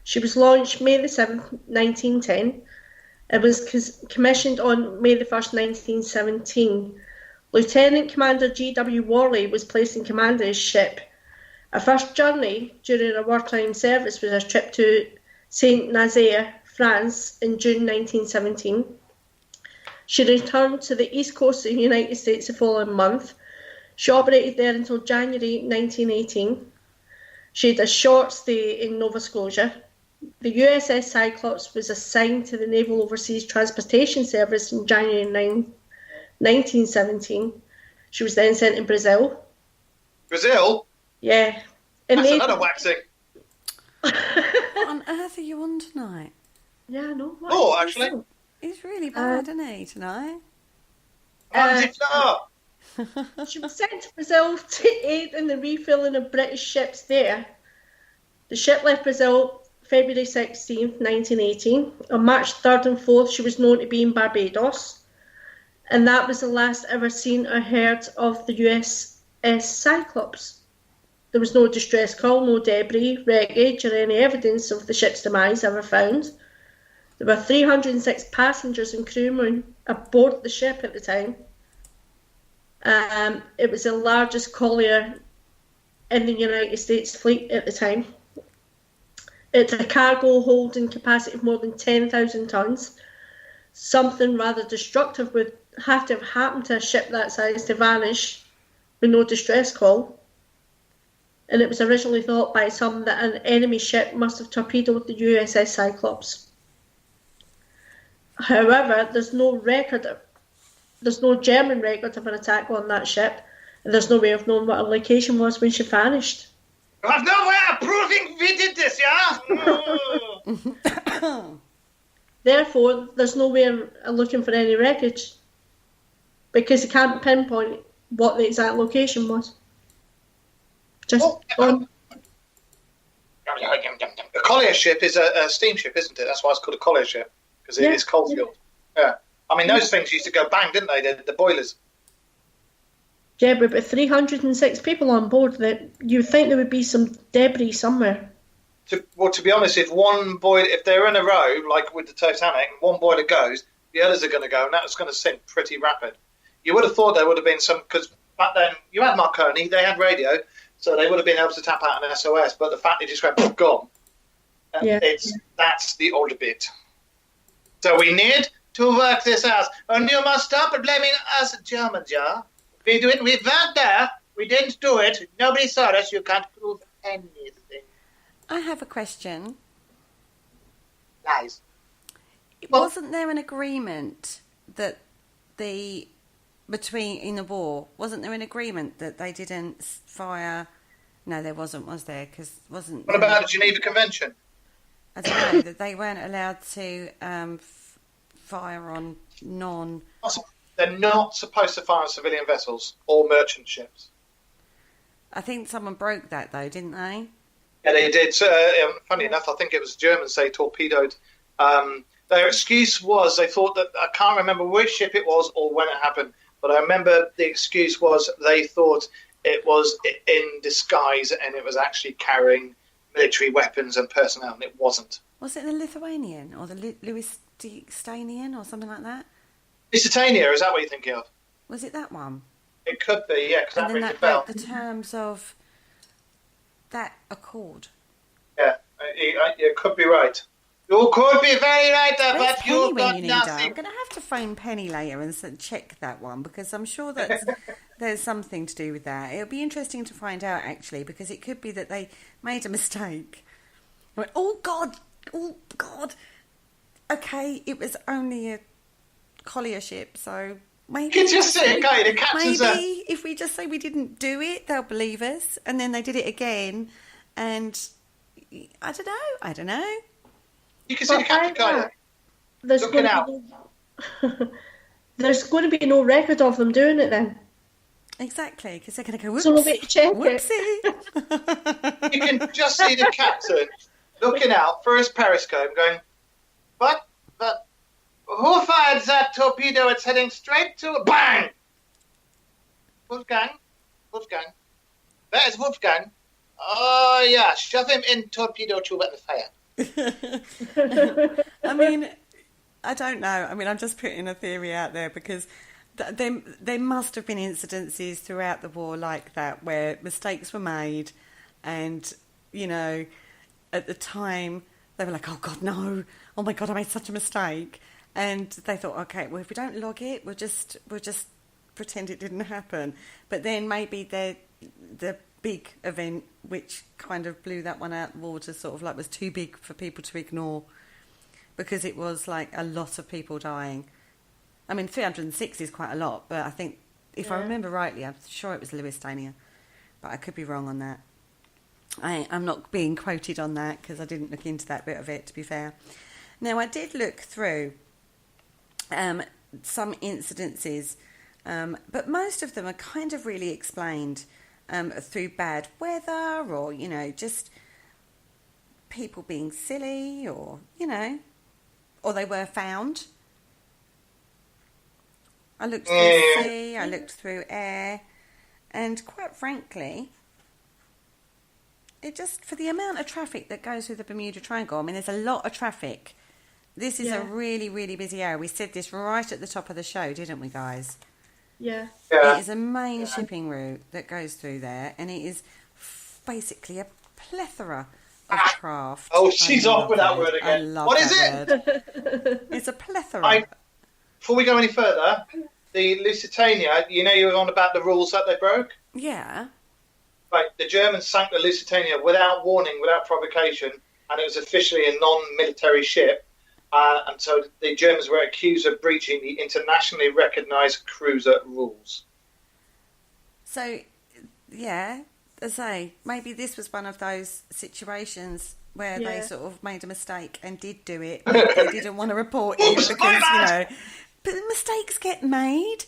She was launched May the 7th, 1910, and was commissioned on May the 1st, 1917. Lieutenant Commander G.W. Worley was placed in command of his ship. Her first journey during her wartime service was a trip to Saint Nazaire, France, in June 1917. She returned to the east coast of the United States the following month. She operated there until January 1918. She had a short stay in Nova Scotia. The USS Cyclops was assigned to the Naval Overseas Transportation Service in January 1917. She was then sent to Brazil. Brazil? Yeah. That's another waxing. What on earth are you on tonight? Yeah, I know. Actually. He's really bad, isn't he, tonight? She was sent to Brazil to aid in the refilling of British ships there. The ship left Brazil February 16th, 1918. On March 3rd and 4th, she was known to be in Barbados. And that was the last ever seen or heard of the USS Cyclops. There was no distress call, no debris, wreckage, or any evidence of the ship's demise ever found. There were 306 passengers and crewmen aboard the ship at the time. It was the largest collier in the United States fleet at the time. It had a cargo holding capacity of more than 10,000 tonnes. Something rather destructive would have to have happened to a ship that size to vanish with no distress call. And it was originally thought by some that an enemy ship must have torpedoed the USS Cyclops. However, there's no German record of an attack on that ship, and there's no way of knowing what her location was when she vanished. You have no way of proving we did this, yeah? Therefore, there's no way of looking for any wreckage, because you can't pinpoint what the exact location was. A collier ship is a steamship, isn't it? That's why it's called a collier ship, because it is coal fueled. Yeah. I mean, those things used to go bang, didn't they? The boilers. Yeah, but with 306 people on board, that you'd think there would be some debris somewhere. To be honest, if they're in a row, like with the Titanic, one boiler goes, the others are going to go, and that's going to sink pretty rapid. You would have thought there would have been some, because back then you had Marconi, they had radio, so they would have been able to tap out an SOS, but the fact it just went gone, that's the older bit. So we need to work this out, and you must stop blaming us Germans, yeah? We weren't there, we didn't do it, nobody saw us, you can't prove anything. I have a question. Lies. Wasn't there an agreement that in the war, wasn't there an agreement that they didn't fire? No, there wasn't, was there? What about the Geneva Convention? I don't know, that they weren't allowed to fire on They're not supposed to fire on civilian vessels or merchant ships. I think someone broke that, though, didn't they? Yeah, they did. Funny enough, I think it was Germans they torpedoed. Their excuse was they thought that, I can't remember which ship it was or when it happened, but I remember the excuse was they thought it was in disguise and it was actually carrying military weapons and personnel, and it wasn't. Was it the Lithuanian or the Lusitanian or something like that? Lusitania, is that what you're thinking of? Was it that one? It could be, yeah, because that And then rings a that bell. broke the terms of that accord. Yeah, you could be right. You could be very right there, Where's but Penny you've when got you need her? I'm nothing. going to have to phone Penny later and check that one, because I'm sure that there's something to do with that. It'll be interesting to find out, actually, because it could be that they made a mistake. I went, oh God, okay, it was only a collier ship, so maybe... You can just say, okay, the captain's maybe if we just say we didn't do it, they'll believe us, and then they did it again, and I don't know. You can see the captain kind of There's looking going out. to be there's going to be no record of them doing it then. Exactly, because they're going to go, whoops, So nobody to check it. whoopsie. You can just see the captain looking out for his periscope going, but who fired that torpedo? It's heading straight to... Bang! Wolfgang. That is Wolfgang. Oh, yeah, shove him in torpedo tube at the fire. I mean, I don't know. I mean, I'm just putting a theory out there because there must have been incidences throughout the war like that where mistakes were made and, you know, at the time they were like, oh God, no. Oh my God, I made such a mistake. And they thought, okay, well, if we don't log it, we'll just pretend it didn't happen. But then maybe the big event which kind of blew that one out the water sort of like was too big for people to ignore because it was like a lot of people dying. I mean, 306 is quite a lot, but I think if I remember rightly, I'm sure it was Lusitania, but I could be wrong on that. I'm not being quoted on that because I didn't look into that bit of it, to be fair. Now, I did look through some incidences, but most of them are kind of really explained through bad weather or, you know, just people being silly or, you know, or they were found. I looked through sea, I looked through air, and quite frankly, it just, for the amount of traffic that goes through the Bermuda Triangle, I mean, there's a lot of traffic. This is a really, really busy area. We said this right at the top of the show, didn't we, guys? Yeah. It is a main shipping route that goes through there, and it is basically a plethora of craft. Oh, she's off with that word again. I love What is that word. It's a plethora. Before we go any further, the Lusitania, you know you were on about the rules that they broke? Yeah. Right, the Germans sank the Lusitania without warning, without provocation, and it was officially a non-military ship. And so the Germans were accused of breaching the internationally recognised cruiser rules. So, yeah, as I say, maybe this was one of those situations where they sort of made a mistake and did do it, but they didn't want to report it because, you know... But mistakes get made.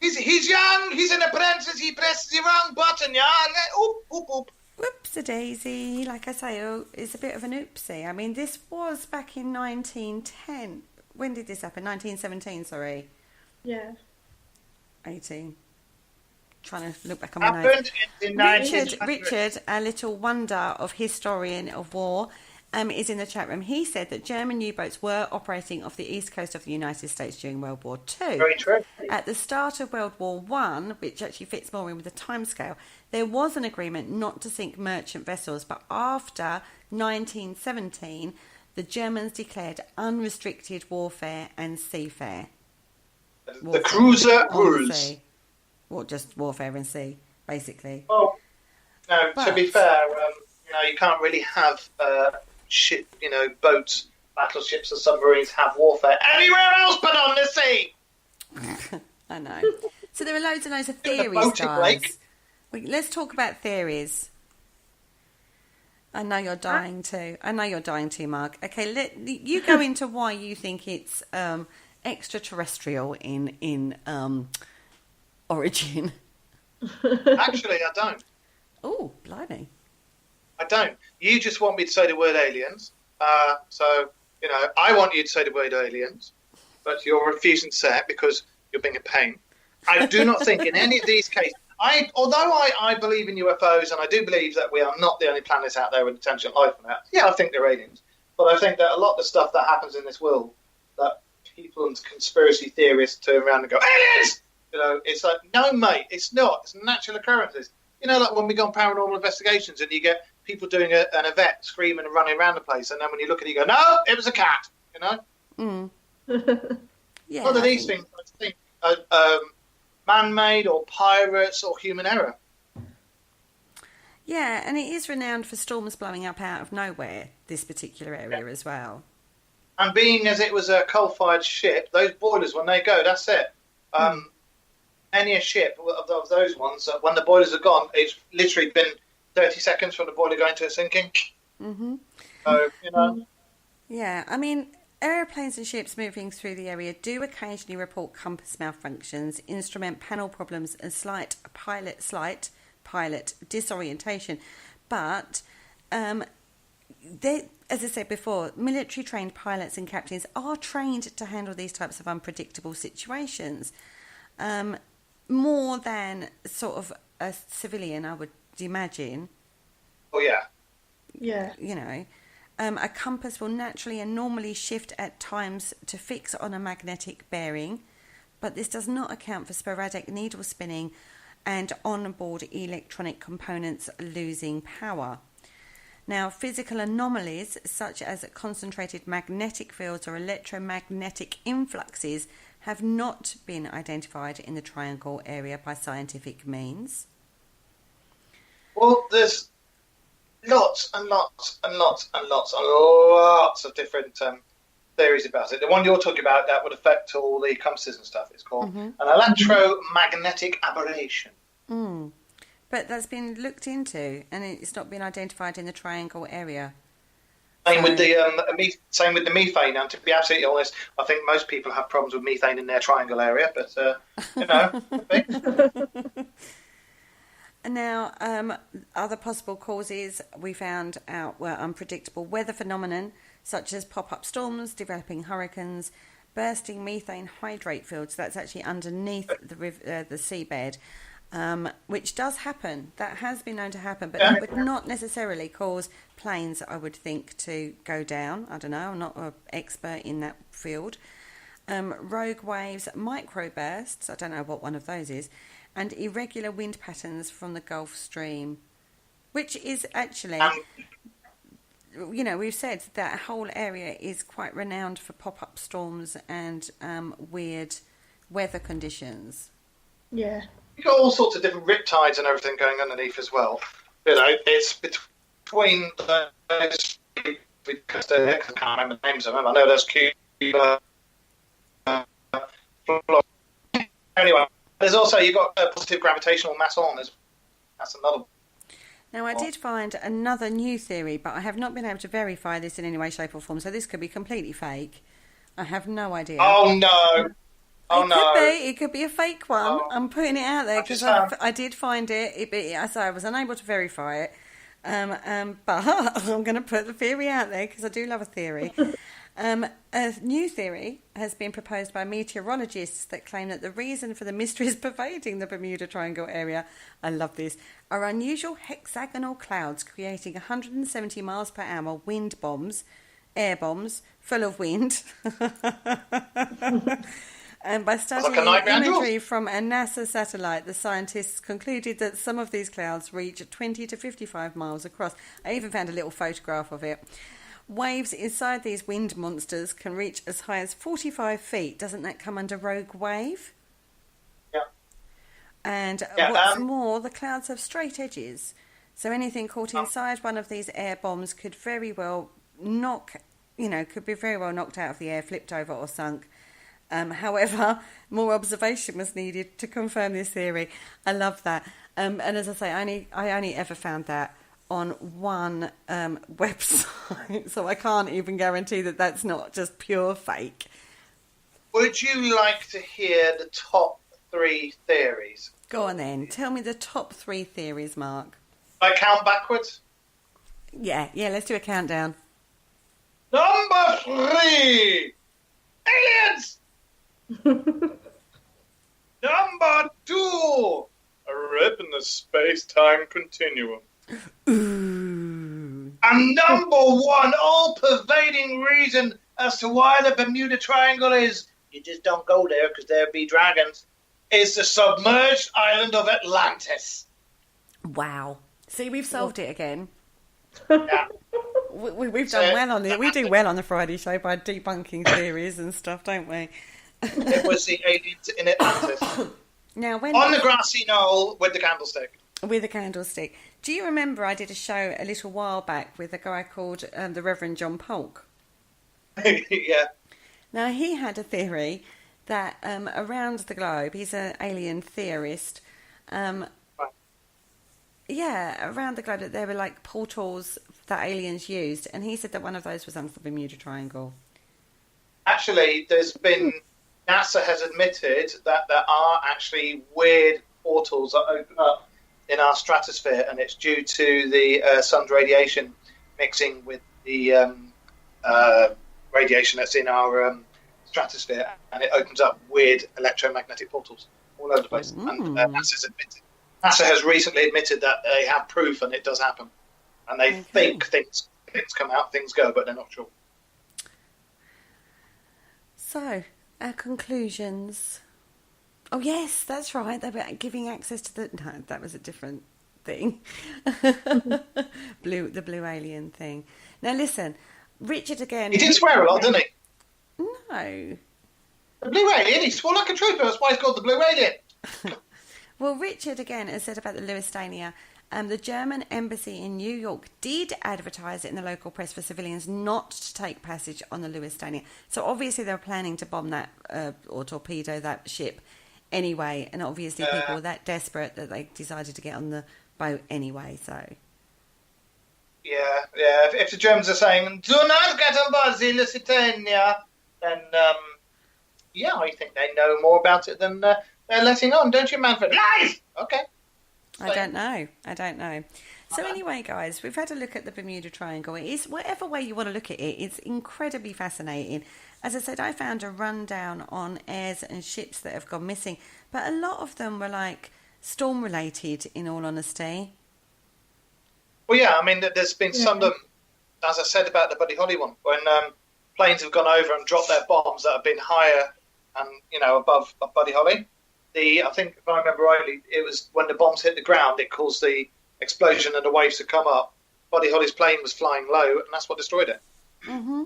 He's young, he's an apprentice, he pressed the wrong button, yeah? Oop. Whoopsie-daisy, like I say, it's a bit of an oopsie. I mean, this was back in 1910. When did this happen? 1917, sorry. Yeah. 18. Trying to look back on my notes. Richard, a little wonder of historian of war, is in the chat room. He said that German U-boats were operating off the east coast of the United States during World War II. Very true. At the start of World War I, which actually fits more in with the timescale, there was an agreement not to sink merchant vessels, but after 1917, the Germans declared unrestricted warfare and seafare. The cruiser rules. Well, just warfare and sea, basically. Well, no, to be fair, you can't really have ship, boats, battleships, or submarines have warfare anywhere else but on the sea. I know. So there are loads and loads of theories, guys. Let's talk about theories. I know you're dying to. Mark. Okay, you go into why you think it's extraterrestrial in origin. Actually, I don't. Oh, blimey. I don't. You just want me to say the word aliens. So, I want you to say the word aliens, but you're refusing to say it because you're being a pain. I do not think in any of these cases, although I believe in UFOs and I do believe that we are not the only planets out there with intelligent life on that, yeah, I think they're aliens. But I think that a lot of the stuff that happens in this world, that people and conspiracy theorists turn around and go, aliens! It's like, no, mate, it's not. It's natural occurrences. Like when we go on paranormal investigations and you get people doing an event, screaming and running around the place, and then when you look at it, you go, no, it was a cat, Mm. Yeah. None of these things, I think, are man-made or pirates or human error. Yeah, and it is renowned for storms blowing up out of nowhere, this particular area as well. And being as it was a coal-fired ship, those boilers, when they go, that's it. Any a ship of those ones, when the boilers are gone, it's literally been 30 seconds from the boiler going to it sinking. Mm-hmm. So, Yeah, I mean, aeroplanes and ships moving through the area do occasionally report compass malfunctions, instrument panel problems, and slight pilot disorientation. But, as I said before, military-trained pilots and captains are trained to handle these types of unpredictable situations. More than sort of a civilian, I would imagine. Oh, yeah. Yeah. A compass will naturally and normally shift at times to fix on a magnetic bearing, but this does not account for sporadic needle spinning and on-board electronic components losing power. Now, physical anomalies such as concentrated magnetic fields or electromagnetic influxes have not been identified in the Triangle area by scientific means. Well, there's lots and lots and lots and lots and lots of different theories about it. The one you're talking about that would affect all the compasses and stuff, it's called an electromagnetic aberration. Mm. But that's been looked into and it's not been identified in the Triangle area. Same with the methane. And to be absolutely honest, I think most people have problems with methane in their Triangle area. But And now, other possible causes we found out were unpredictable weather phenomenon such as pop-up storms, developing hurricanes, bursting methane hydrate fields. That's actually underneath the seabed. Which does happen. That has been known to happen, but that would not necessarily cause planes, I would think, to go down. I don't know, I'm not an expert in that field. Rogue waves, microbursts, I don't know what one of those is, and irregular wind patterns from the Gulf Stream, which is actually, we've said that whole area is quite renowned for pop-up storms and weird weather conditions. Yeah. You've got all sorts of different riptides and everything going underneath as well. It's between those. I can't remember the names of them. I know there's Cuba. Anyway, there's also you've got positive gravitational mass on. That's another. Now, I did find another new theory, but I have not been able to verify this in any way, shape, or form. So this could be completely fake. I have no idea. Oh no. It could be a fake one. Oh. I'm putting it out there because I did find it. I was unable to verify it. But I'm going to put the theory out there because I do love a theory. A new theory has been proposed by meteorologists that claim that the reason for the mysteries pervading the Bermuda Triangle area, I love this, are unusual hexagonal clouds creating 170 miles per hour wind bombs, air bombs, full of wind. And by studying imagery from a NASA satellite, the scientists concluded that some of these clouds reach 20 to 55 miles across. I even found a little photograph of it. Waves inside these wind monsters can reach as high as 45 feet. Doesn't that come under rogue wave? Yeah. And what's more, the clouds have straight edges. So anything caught inside one of these air bombs could very well knocked out of the air, flipped over or sunk. However, more observation was needed to confirm this theory. I love that. And as I say, I only ever found that on one website, so I can't even guarantee that that's not just pure fake. Would you like to hear the top 3 theories? Go on then. Tell me the top 3 theories, Mark. I count backwards. Yeah, let's do a countdown. Number 3, aliens. Number 2, a rip in the space-time continuum. Ooh. And number 1, all-pervading reason as to why the Bermuda Triangle is, you just don't go there because there be dragons, is the submerged island of Atlantis. Wow. See, we've solved it again. Yeah. We've done well on it. We do well on the Friday show by debunking theories and stuff, don't we? It was the aliens in Atlantis. Now, On the grassy knoll with the candlestick. With a candlestick. Do you remember I did a show a little while back with a guy called the Reverend John Polk? Yeah. Now, he had a theory that around the globe, he's an alien theorist, around the globe that there were like portals that aliens used, and he said that one of those was under the Bermuda Triangle. Actually, there's been... NASA has admitted that there are actually weird portals that open up in our stratosphere, and it's due to the sun's radiation mixing with the radiation that's in our stratosphere, and it opens up weird electromagnetic portals all over the place. And NASA has recently admitted that they have proof, and it does happen. And they think things come out, things go, but they're not sure. So, our conclusions. Oh, yes, that's right. They were giving access to the... No, that was a different thing. The blue alien thing. Now, listen, Richard again... He did swear a lot, didn't he? No. The blue alien? He swore like a trooper. That's why he's called the blue alien. Well, Richard again has said about the Louisiana... the German embassy in New York did advertise it in the local press for civilians not to take passage on the Louisiana. So obviously they were planning to bomb that or torpedo that ship anyway. And obviously people were that desperate that they decided to get on the boat anyway. So yeah. If the Germans are saying do not get on board the Lusitania, then I think they know more about it than they're letting on, don't you, Manfred? Lies. Okay. I don't know. So anyway, guys, we've had a look at the Bermuda Triangle. It is, whatever way you want to look at it, it's incredibly fascinating. As I said, I found a rundown on airs and ships that have gone missing, but a lot of them were like storm-related, in all honesty. Well, yeah, I mean, there's been some of them, as I said about the Buddy Holly one, when planes have gone over and dropped their bombs that have been higher and, above Buddy Holly. I think, if I remember rightly, it was when the bombs hit the ground, it caused the explosion and the waves to come up. Buddy Holly's plane was flying low, and that's what destroyed it. Mm-hmm.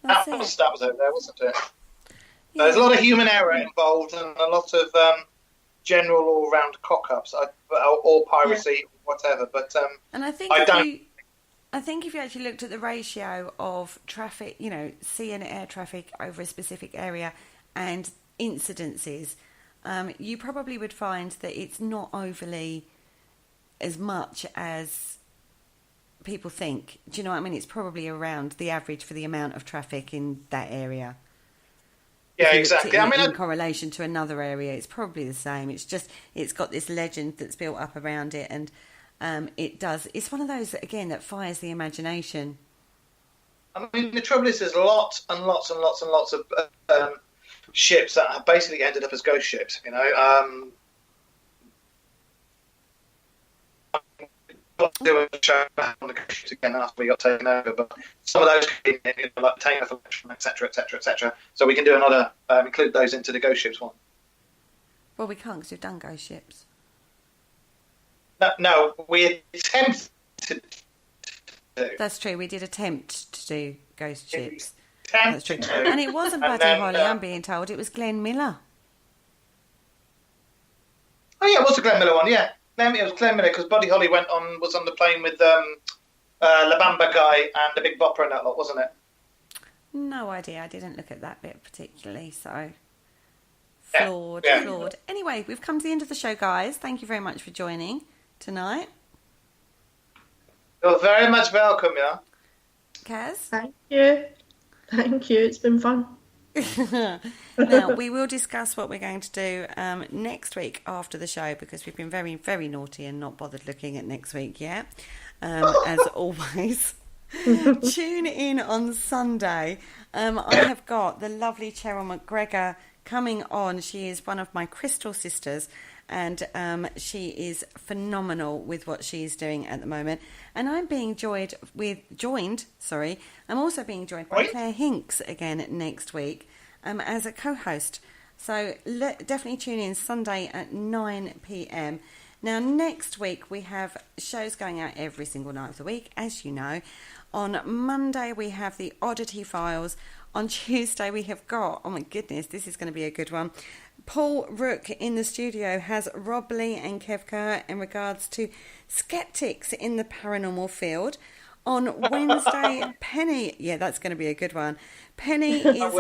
That was over there, wasn't it? Yeah. There's a lot of human error involved and a lot of general all-round cock-ups, or piracy, whatever. But and I think if you actually looked at the ratio of traffic, sea and air traffic over a specific area and incidences, you probably would find that it's not overly as much as people think. Do you know what I mean? It's probably around the average for the amount of traffic in that area. Yeah, exactly. In correlation to another area, it's probably the same. It's just, it's got this legend that's built up around it, and it's one of those, again, that fires the imagination. I mean, the trouble is there's lots and lots and lots and lots of ships that have basically ended up as ghost ships, do a show on the ghost ships again after we got taken over, but some of those like Tamer, etc., etc., etc. So we can do another, include those into the ghost ships one. Well, we can't because we've done ghost ships. No, we attempted to do. That's true. We did attempt to do ghost ships. That's true. And it wasn't Buddy Holly, I'm being told. It was Glenn Miller. Oh, yeah, it was the Glenn Miller one, yeah. It was Glenn Miller because Buddy Holly was on the plane with La Bamba guy and the Big Bopper and that lot, wasn't it? No idea. I didn't look at that bit particularly, so... Flawed. Anyway, we've come to the end of the show, guys. Thank you very much for joining tonight. You're very much welcome, yeah. Caz? Thank you. It's been fun. Now, we will discuss what we're going to do next week after the show, because we've been very, very naughty and not bothered looking at next week yet, as always. Tune in on Sunday. I have got the lovely Cheryl McGregor coming on. She is one of my crystal sisters, and she is phenomenal with what she is doing at the moment. And I'm being joined. I'm also being joined by Claire Hinks again next week as a co-host. So definitely tune in Sunday at 9 p.m. Now, next week we have shows going out every single night of the week, as you know. On Monday we have the Oddity Files. On Tuesday we have got, oh my goodness, this is going to be a good one. Paul Rook in the studio has Rob Lee and Kev Kerr in regards to skeptics in the paranormal field. On Wednesday, Penny, yeah, that's going to be a good one. Penny is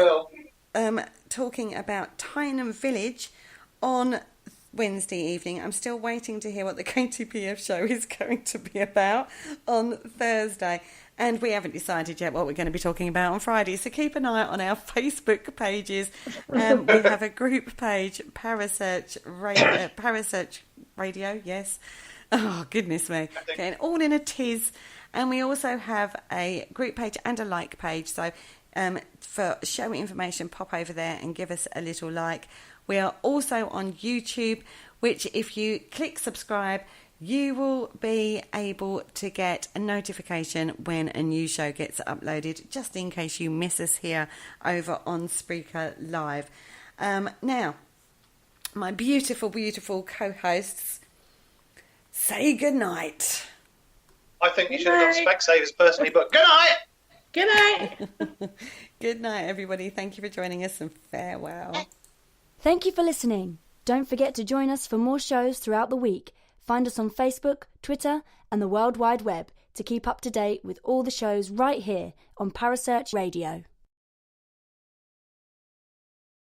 talking about Tyneham Village on Wednesday evening. I'm still waiting to hear what the KTPF show is going to be about on Thursday. And we haven't decided yet what we're going to be talking about on Friday. So keep an eye on our Facebook pages. We have a group page, Parasearch Radio, yes. Oh, goodness me. Getting all in a tiz. And we also have a group page and a like page. So for show information, pop over there and give us a little like. We are also on YouTube, which if you click subscribe, you will be able to get a notification when a new show gets uploaded, just in case you miss us here over on Spreaker Live. Now, my beautiful, beautiful co-hosts, say goodnight. I think you should have done Specsavers personally, but good night! Good night! Good night, everybody. Thank you for joining us, and farewell. Thank you for listening. Don't forget to join us for more shows throughout the week. Find us on Facebook, Twitter, and the World Wide Web to keep up to date with all the shows right here on Parasearch Radio.